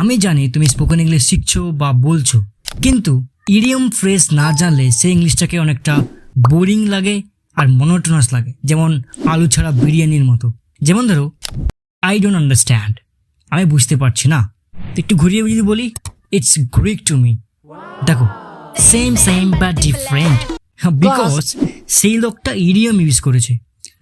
আমি জানি তুমি স্পোকেন ইংলিশ শিখছো বা বলছো, কিন্তু ইডিয়ম ফ্রেজ না জানলে সেই ইংলিশটাকে অনেকটা বোরিং লাগে আর মনোটোনাস লাগে, যেমন আলু ছাড়া বিরিয়ানির মতো। যেমন ধরো, আই ডোন্ট আন্ডারস্ট্যান্ড, আমি বুঝতে পারছি না। একটু ঘুরিয়ে যদি বলি, ইটস গ্রিক টু মি। দেখো, same same but different, because সেই লোকটা ইডিয়ম ইউজ করেছে,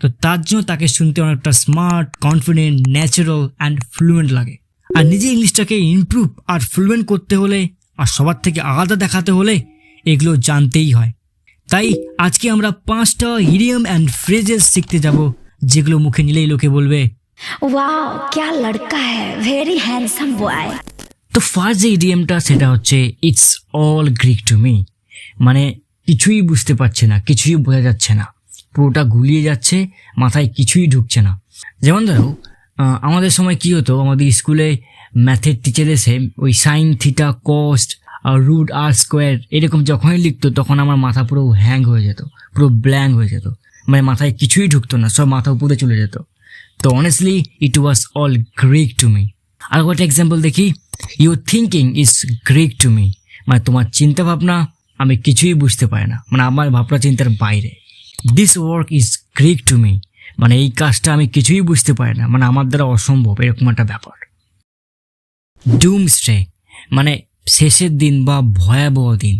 তো তার জন্য তাকে শুনতে অনেকটা smart, confident, natural and fluent লাগে। আর নিজে ইংলিশটাকে ইমপ্রুভ আর ফ্লুয়েন্ট করতে হলে আর সবার থেকে আলাদা দেখাতে হলে এগুলো জানতেই হয়। তাই আজকে আমরা 5টা ইডিয়ম অ্যান্ড ফ্রেজেস শিখতে যাব, যেগুলো মুখে নিলেই লোকে বলবে, वाओ क्या लड़का है, वेरी हैंडसम बॉय। তো ফার্স্ট যে ইডিয়মটা সেটা হচ্ছে it's all Greek to me, মানে কিছুই বুঝতে পারছে না, কিছুই বোঝা যাচ্ছে না, পুরোটা গুলিয়ে যাচ্ছে, মাথায় কিছুই ঢুকছে না। যেমন ধরো, আমাদের সময় কি হতো, আমাদের স্কুলে ম্যাথের টিচার এসে ওই সাইন থিটা কস্ট আর রুট আর স্কোয়ার এরকম যখনই লিখতো, তখন আমার মাথা পুরো হ্যাং হয়ে যেত, পুরো ব্ল্যাঙ্ক হয়ে যেত, মানে মাথায় কিছুই ঢুকতো না, সব মাথা উপরে চলে যেত। তো honestly it was all Greek to me. আর একটা এক্সাম্পল দেখি, your thinking is Greek to me, মানে তোমার চিন্তা ভাবনা আমি কিছুই বুঝতে পারি না, মানে আমার ভাবনা চিন্তার বাইরে। This work is Greek to me, মানে এই কাজটা আমি কিছুই বুঝতে পারি না, মানে আমার দ্বারা অসম্ভব, এরকম একটা ব্যাপার। ডুমসডে, মানে শেষের দিন বা ভয়াবহ দিন,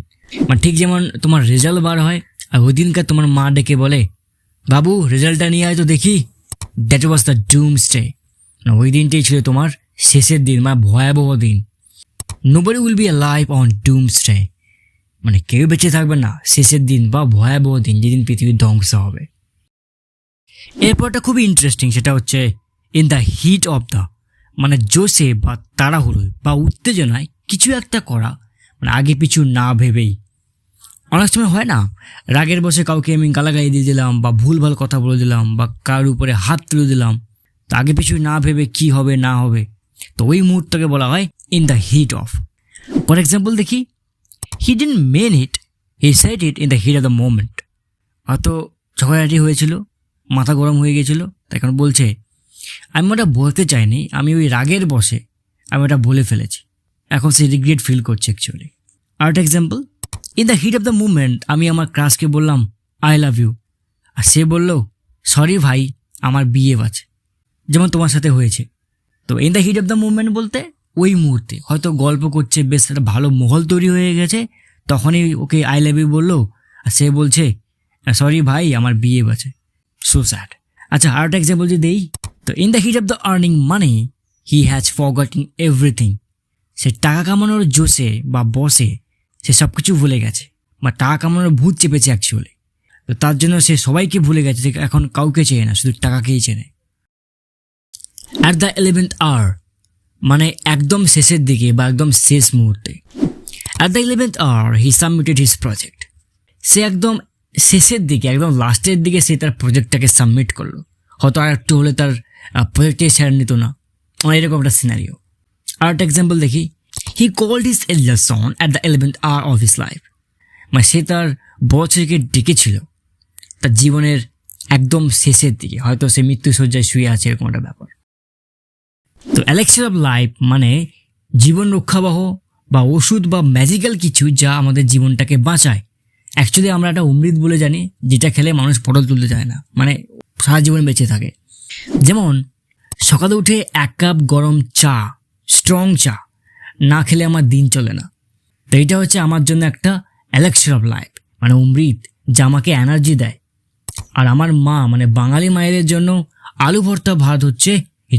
মানে ঠিক যেমন তোমার রেজাল্ট বার হয় আর ওই দিনকার তোমার মা ডেকে বলে, বাবু রেজাল্টটা নিয়ে আয় তো দেখি, দ্যাট ওয়াজ দ্য ডুমসডে। ওই দিনটাই ছিল তোমার শেষের দিন, মানে ভয়াবহ দিন। Nobody will be alive on Doomsday, মানে কেউ বেঁচে থাকবে না শেষের দিন বা ভয়াবহ দিন, যেদিন পৃথিবীর ধ্বংস হবে। এরপরটা খুবই ইন্টারেস্টিং, সেটা হচ্ছে in the heat of the, মানে জোশে বা তাড়াহুড়োয় বা উত্তেজনায় কিছু একটা করা, মানে আগে পিছু না ভেবেই। অনেক সময় হয় না, রাগের বসে কাউকে আমি গালাগালি দিয়ে দিলাম বা ভুলভাল কথা বলে দিলাম বা কারোর উপরে হাত তুলে দিলাম, তো আগে পিছু না ভেবে কি হবে না হবে, তো ওই মুহূর্তকে বলা হয় in the heat of. For example দেখি, he didn't mean it, he said it in the heat of the moment. হয়তো ঝগড়াঝাটি হয়েছিল, মাথা গরম হয়ে গেছিল, তাই এখন বলছে, আমি ওটা বলতে চাইনি, আমি ওই রাগের বসে আমি ওটা বলে ফেলেছি, এখন সে রিগ্রেট ফিল করছে অ্যাকচুয়ালি। আর একটা example, in the heat of the movement আমি আমার ক্রাশকে বললাম আই লাভ ইউ, আর সে বলল, সরি ভাই আমার বিয়ে আছে, যেমন তোমার সাথে হয়েছে। তো in the heat of the movement বলতে ওই মুহূর্তে হয়তো গল্প করছে, বেশ একটা ভালো মহল তৈরি হয়ে গেছে, তখনই ওকে আই লাভ ইউ বললো, আর সে বলছে, সরি ভাই আমার বিয়ে আছে। So sad. আচ্ছা, আর একটা এক্সাম্পল যদি দেই, তো in the heat of the earning money he has forgotten everything, সে টাকা কামানোর জোশে বা বসে সে সব কিছু ভুলে গেছে, বা টাকা কামানোর ভূত চেপেছে অ্যাকচুয়ালি, তো তার জন্য সে সবাইকে ভুলে গেছে, সে এখন কাউকে চেনে না, শুধু টাকাকেই চেনে। অ্যাট দ্য 11th আওয়ার, মানে একদম শেষের দিকে বা একদম শেষ মুহূর্তে। At the 11th hour he submitted his project, সে একদম শেষের দিকে, একদম লাস্টের দিকে সে তার প্রজেক্টটাকে সাবমিট করলো, হয়তো আর একটু হলে তার প্রজেক্টে শেয়ার নিত না, এরকম একটা সিনারিও। আর একটা এক্সাম্পল দেখি, he called his elder son at the 11th hour of his life, মানে সে তার বড় ছেলেকে ডেকেছিল তার জীবনের একদম শেষের দিকে, হয়তো সে মৃত্যুশয্যায় শুয়ে আছে, এরকম একটা ব্যাপার। তো এলেক্সার অফ লাইফ মানে জীবন রক্ষাবহ বা ওষুধ বা ম্যাজিক্যাল কিছু যা আমাদের জীবনটাকে বাঁচায়। অ্যাকচুয়ালি আমরা একটা অমৃত বলে জানি, যেটা খেলে মানুষ পটল তুলতে যায় না, মানে সারা জীবন বেঁচে থাকে। যেমন সকালে উঠে 1 কাপ গরম চা, স্ট্রং চা না খেলে আমার দিন চলে না, তো এইটা হচ্ছে আমার জন্য একটা এলেক্সার অফ লাইফ, মানে অমৃত যা আমাকে এনার্জি দেয়। আর আমার মা, মানে বাঙালি মায়েদের জন্য আলু ভর্তা ভাত হচ্ছে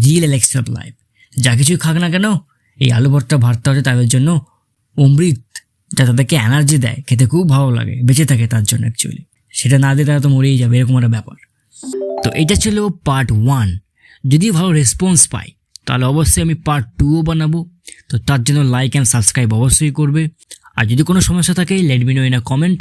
রিয়েল এলেক্সার অফ লাইফ, যা কিছুই খাক না কেন এই আলু ভর্তা ভাতটা হচ্ছে তাদের জন্য অমৃত, যা তাদেরকে এনার্জি দেয়, খেতে খুব ভালো লাগে, বেঁচে থাকে তার জন্য অ্যাকচুয়ালি, সেটা না দিয়ে তারা তো মরেই যাবে, এরকম একটা ব্যাপার। তো এটা ছিল পার্ট 1। যদি ভালো রেসপন্স পাই তাহলে অবশ্যই আমি পার্ট 2ও বানাবো, তো তার জন্য লাইক অ্যান্ড সাবস্ক্রাইব অবশ্যই করবে। আর যদি কোনো সমস্যা থাকে let me no in a comment,